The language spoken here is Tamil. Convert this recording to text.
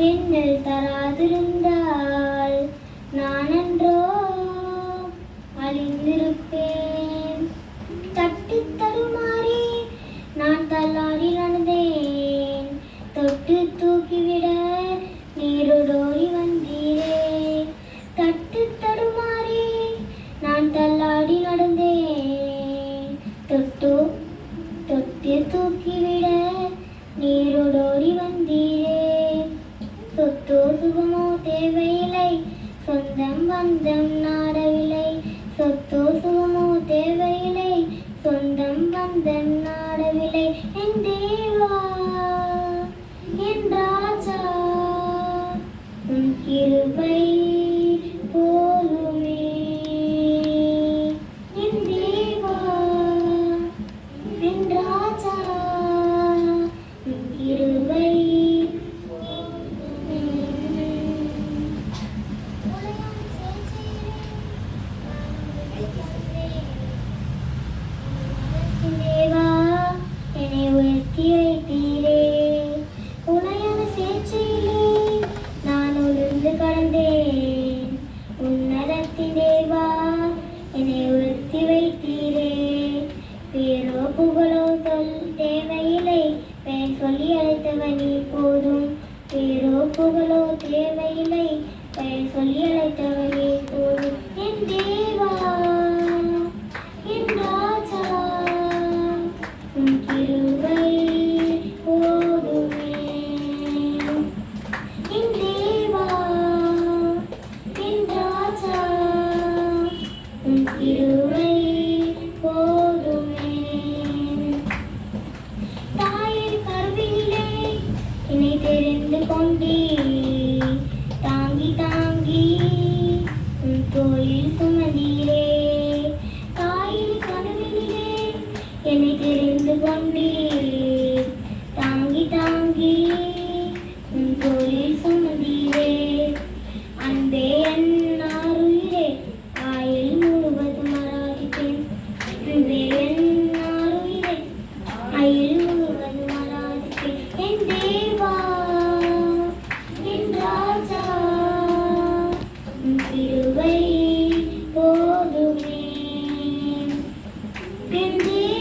என்னில் தராதிருந்தால் நானன்றோ அழிந்திருப்பேன். தட்டி தடுமாறி நான் தள்ளாடி நடந்தேன். தொட்டு தூக்கிவிட நீரோடோடி வந்தீரே. தட்டு தடுமாறி நான் தள்ளாடி நடந்தேன். தொட்டு தூக்கிவிட நீரோடோடி வந்தீரே. சொத்தோ சுகமோ தேவையில்லை, சொந்தம் பந்தம் நாடவில்லை. சொத்தோ சுகமோ தேவையில்லை, சொந்தம் பந்தம் நாடவில்லை. என் தேவா என் ராஜா உன் கிருபை போதுமே. என் தேவா என் ராஜா உன் கிருபை தேவா என்னை உயர்த்தி வைத்தீரே. உனையான சேற்றிலே நான் உளுந்து கடந்தேன். உன்னதத்தின் தேவா என்னை உயர்த்தி வைத்தீரே. பேரோ புகழோ சொல் தேவையில்லை, பெயர் சொல்லி அழைத்தவன் நீ போதும். பேரோ புகழோ தேவையில்லை, பெயர் சொல்லி அழைத்தவன் நீ போதும். என் தேவா என் ராஜா உன் கிருபை போதுமே. என் தேவா என் ராஜா உன் கிருபை போதுமே. தாயின் கருவிலே என்னை தெரிந்து கொண்டே. தாங்கி தாங்கி உன் தோளில் சுமந்தீரே. தாயின் கனவிலே என்னை தெரிந்து கொண்டே. தாங்கி தாங்கி உன் தோளில் சுமந்தீரே. அன்பே என் ஆருயிரே ஆயுள் முழுவதும் ஆராதிப்பேன். அன்பே என் ஆருயிரே ஆயுள் முழுவதும் ஆராதிப்பேன். என் தேவா என் ராஜா உன் கிருபை போதுமே. என் தேவா